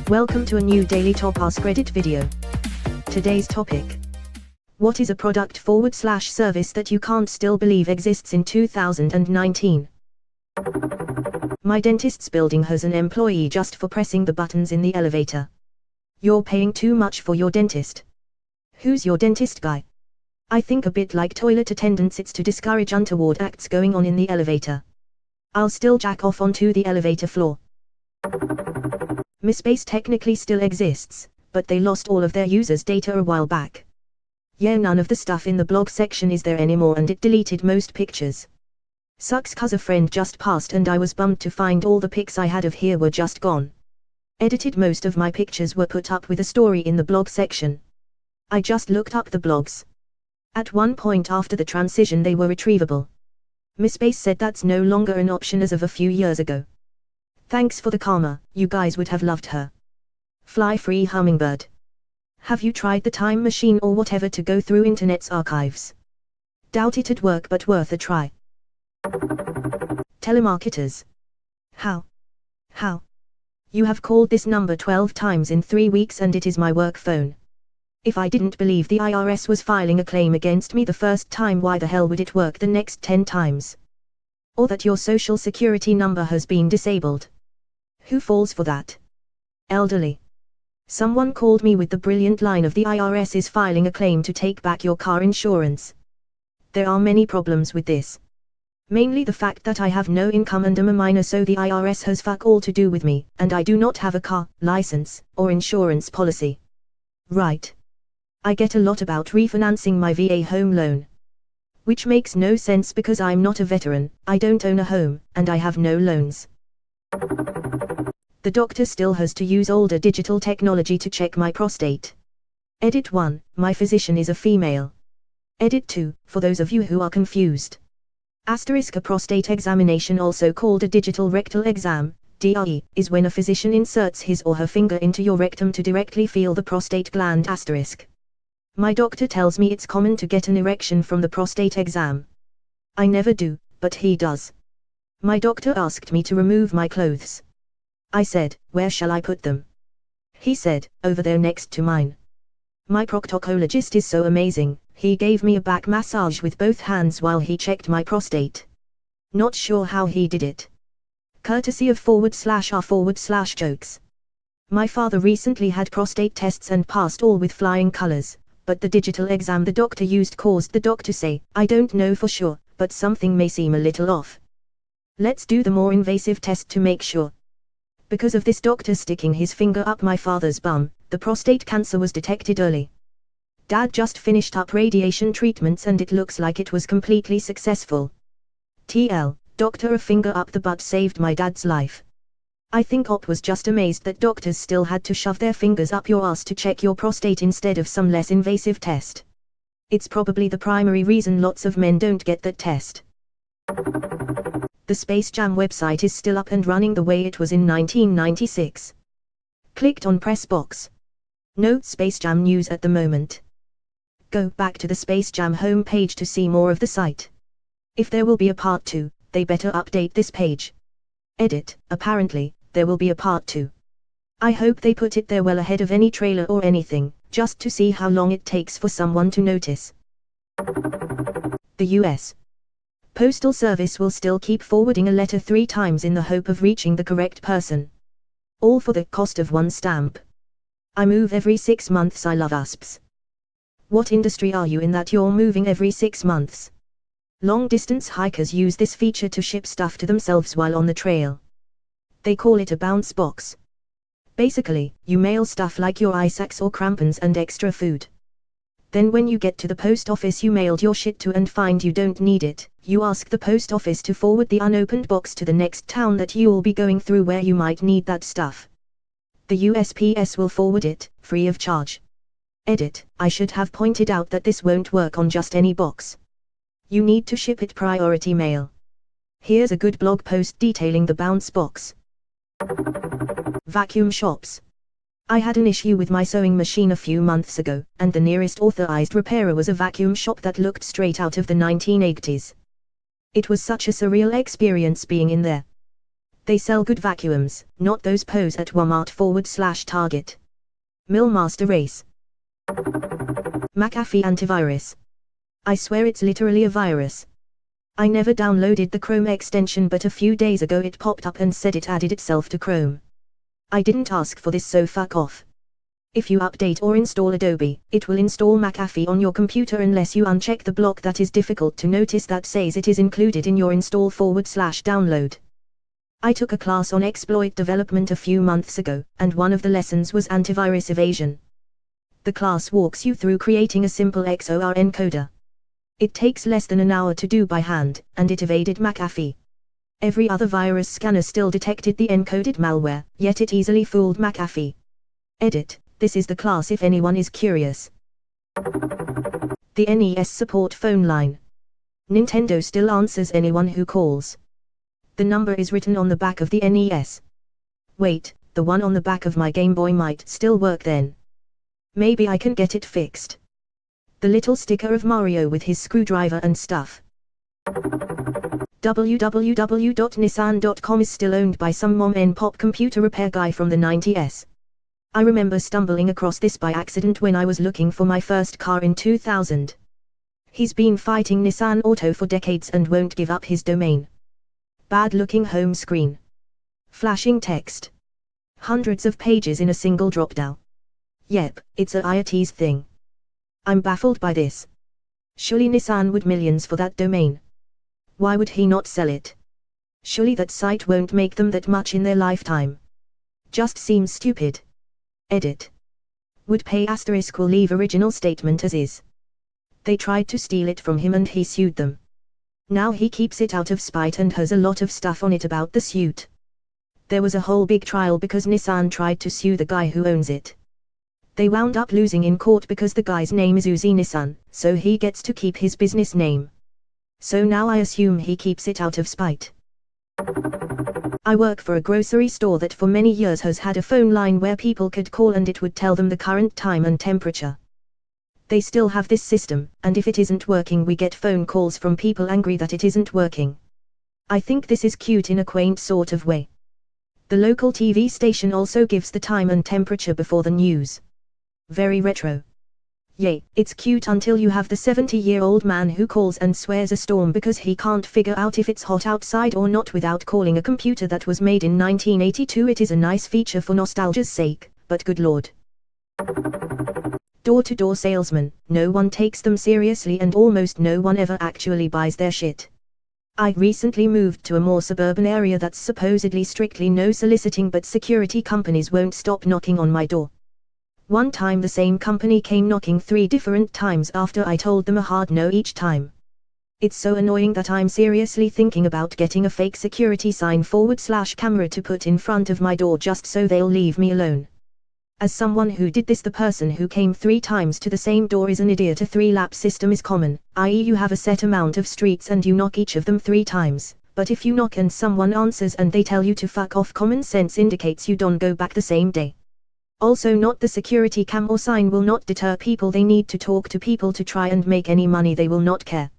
Welcome to a new Daily Top Askreddit video. Today's topic. What is a product/service that you can't still believe exists in 2019? My dentist's building has an employee just for pressing the buttons in the elevator. You're paying too much for your dentist. Who's your dentist guy? I think a bit like toilet attendants, it's to discourage untoward acts going on in the elevator. I'll still jack off onto the elevator floor. MySpace technically still exists, but they lost all of their users' data a while back. Yeah, none of the stuff in the blog section is there anymore, and it deleted most pictures. Sucks cause a friend just passed and I was bummed to find all the pics I had of here were just gone. Edited, most of my pictures were put up with a story in the blog section. I just looked up the blogs. At one point after the transition they were retrievable. MySpace said that's no longer an option as of a few years ago. Thanks for the karma, you guys would have loved her. Fly free hummingbird. Have you tried the time machine or whatever to go through internet's archives? Doubt it'd work, but worth a try. Telemarketers. How? You have called this number 12 times in 3 weeks and it is my work phone. If I didn't believe the IRS was filing a claim against me the first time, why the hell would it work the next 10 times? Or that your social security number has been disabled. Who falls for that? Elderly. Someone called me with the brilliant line of the IRS is filing a claim to take back your car insurance. There are many problems with this. Mainly the fact that I have no income and am a minor, so the IRS has fuck all to do with me, and I do not have a car license or insurance policy. Right. I get a lot about refinancing my VA home loan. Which makes no sense because I'm not a veteran, I don't own a home, and I have no loans. The doctor still has to use older digital technology to check my prostate. Edit 1, my physician is a female. Edit 2, for those of you who are confused. Asterisk, a prostate examination, also called a digital rectal exam, DRE, is when a physician inserts his or her finger into your rectum to directly feel the prostate gland. Asterisk. My doctor tells me it's common to get an erection from the prostate exam. I never do, but he does. My doctor asked me to remove my clothes. I said, where shall I put them? He said, over there next to mine. My proctologist is so amazing, he gave me a back massage with both hands while he checked my prostate. Not sure how he did it. Courtesy of /r/jokes. My father recently had prostate tests and passed all with flying colors, but the digital exam the doctor used caused the doc to say, I don't know for sure, but something may seem a little off. Let's do the more invasive test to make sure. Because of this doctor sticking his finger up my father's bum, the prostate cancer was detected early. Dad just finished up radiation treatments and it looks like it was completely successful. TL, doctor, a finger up the butt saved my dad's life. I think Op was just amazed that doctors still had to shove their fingers up your ass to check your prostate instead of some less invasive test. It's probably the primary reason lots of men don't get that test. The Space Jam website is still up and running the way it was in 1996. Clicked on press box. No Space Jam news at the moment. Go back to the Space Jam homepage to see more of the site. If there will be a part 2, they better update this page. Edit, apparently, there will be a part 2. I hope they put it there well ahead of any trailer or anything, just to see how long it takes for someone to notice. The U.S. Postal Service will still keep forwarding a letter 3 times in the hope of reaching the correct person. All for the cost of 1 stamp. I move every 6 months, I love USPS. What industry are you in that you're moving every 6 months? Long-distance hikers use this feature to ship stuff to themselves while on the trail. They call it a Bouncebox. Basically, you mail stuff like your eye sacks or crampons and extra food. Then when you get to the post office you mailed your shit to and find you don't need it, you ask the post office to forward the unopened box to the next town that you'll be going through where you might need that stuff. The USPS will forward it, free of charge. Edit, I should have pointed out that this won't work on just any box. You need to ship it priority mail. Here's a good blog post detailing the Bouncebox. Vacuum shops. I had an issue with my sewing machine a few months ago, and the nearest authorized repairer was a vacuum shop that looked straight out of the 1980s. It was such a surreal experience being in there. They sell good vacuums, not those pose at Walmart/Target. Millmaster Race. McAfee Antivirus. I swear it's literally a virus. I never downloaded the Chrome extension, but a few days ago it popped up and said it added itself to Chrome. I didn't ask for this, so fuck off. If you update or install Adobe, it will install McAfee on your computer unless you uncheck the block that is difficult to notice that says it is included in your install/download. I took a class on exploit development a few months ago, and one of the lessons was antivirus evasion. The class walks you through creating a simple XOR encoder. It takes less than an hour to do by hand, and it evaded McAfee. Every other virus scanner still detected the encoded malware, yet it easily fooled McAfee. Edit. This is the class if anyone is curious. The NES Support phone line. Nintendo still answers anyone who calls. The number is written on the back of the NES. Wait, the one on the back of my Game Boy might still work then. Maybe I can get it fixed. The little sticker of Mario with his screwdriver and stuff. www.nissan.com is still owned by some mom-and-pop computer repair guy from the 90s. I remember stumbling across this by accident when I was looking for my first car in 2000. He's been fighting Nissan Auto for decades and won't give up his domain. Bad-looking home screen. Flashing text. Hundreds of pages in a single drop-down. Yep, it's a IoT's thing. I'm baffled by this. Surely Nissan would millions for that domain. Why would he not sell it? Surely that site won't make them that much in their lifetime. Just seems stupid. Edit. Would pay *, will leave original statement as is. They tried to steal it from him and he sued them. Now he keeps it out of spite and has a lot of stuff on it about the suit. There was a whole big trial because Nissan tried to sue the guy who owns it. They wound up losing in court because the guy's name is Uzi Nissan, so he gets to keep his business name. So now I assume he keeps it out of spite. I work for a grocery store that for many years has had a phone line where people could call and it would tell them the current time and temperature. They still have this system, and if it isn't working we get phone calls from people angry that it isn't working. I think this is cute in a quaint sort of way. The local TV station also gives the time and temperature before the news. Very retro. Yay, it's cute until you have the 70-year-old man who calls and swears a storm because he can't figure out if it's hot outside or not without calling a computer that was made in 1982. It is a nice feature for nostalgia's sake, but good lord. Door-to-door salesman, no one takes them seriously and almost no one ever actually buys their shit. I recently moved to a more suburban area that's supposedly strictly no soliciting, but security companies won't stop knocking on my door. One time the same company came knocking 3 different times after I told them a hard no each time. It's so annoying that I'm seriously thinking about getting a fake security sign /camera to put in front of my door just so they'll leave me alone. As someone who did this, the person who came 3 times to the same door is an idiot. A 3-lap system is common, i.e. you have a set amount of streets and you knock each of them 3 times, but if you knock and someone answers and they tell you to fuck off, common sense indicates you don't go back the same day. Also not the security cam or sign will not deter people. They need to talk to people to try and make any money. They will not care.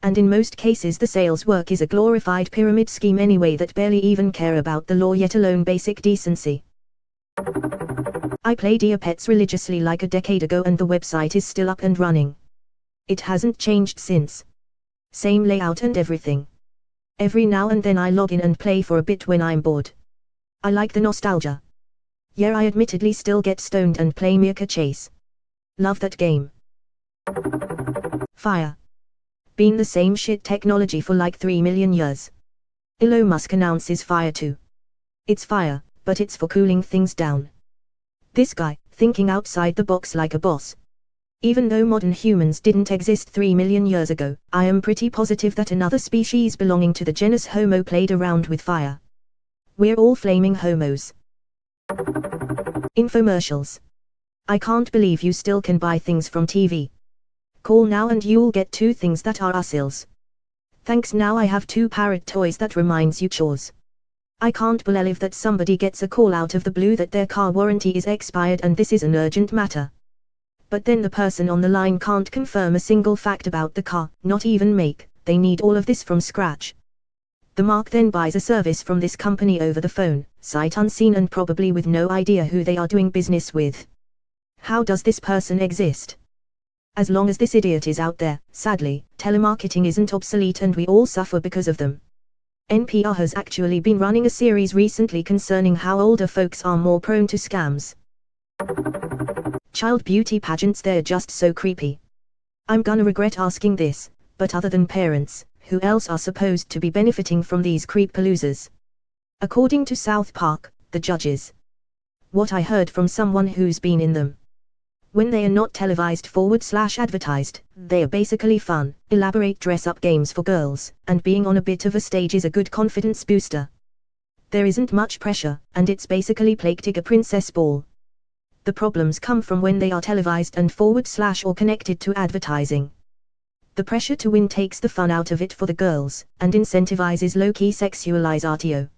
And in most cases the sales work is a glorified pyramid scheme anyway that barely even care about the law, yet alone basic decency. I played Neopets religiously like a decade ago and the website is still up and running. It hasn't changed since. Same layout and everything. Every now and then I log in and play for a bit when I'm bored. I like the nostalgia. Yeah, I admittedly still get stoned and play Mecha Chase. Love that game. Fire. Been the same shit technology for like 3 million years. Elon Musk announces Fire 2. It's fire, but it's for cooling things down. This guy, thinking outside the box like a boss. Even though modern humans didn't exist 3 million years ago, I am pretty positive that another species belonging to the genus Homo played around with fire. We're all flaming homos. Infomercials. I can't believe you still can buy things from TV. Call now and you'll get 2 things that are usills. Thanks, now I have 2 parrot toys that reminds you chores. I can't believe that somebody gets a call out of the blue that their car warranty is expired and this is an urgent matter. But then the person on the line can't confirm a single fact about the car, not even make. They need all of this from scratch. The mark then buys a service from this company over the phone, sight unseen and probably with no idea who they are doing business with. How does this person exist? As long as this idiot is out there, sadly, telemarketing isn't obsolete and we all suffer because of them. NPR has actually been running a series recently concerning how older folks are more prone to scams. Child beauty pageants, they're just so creepy. I'm gonna regret asking this, but other than parents, who else are supposed to be benefiting from these creep-paloozas? According to South Park, the judges. What I heard from someone who's been in them. When they are not televised/advertised, they are basically fun, elaborate dress-up games for girls, and being on a bit of a stage is a good confidence booster. There isn't much pressure, and it's basically Plague-Tigger Princess Ball. The problems come from when they are televised and /or connected to advertising. The pressure to win takes the fun out of it for the girls, and incentivizes low-key sexualized RTO.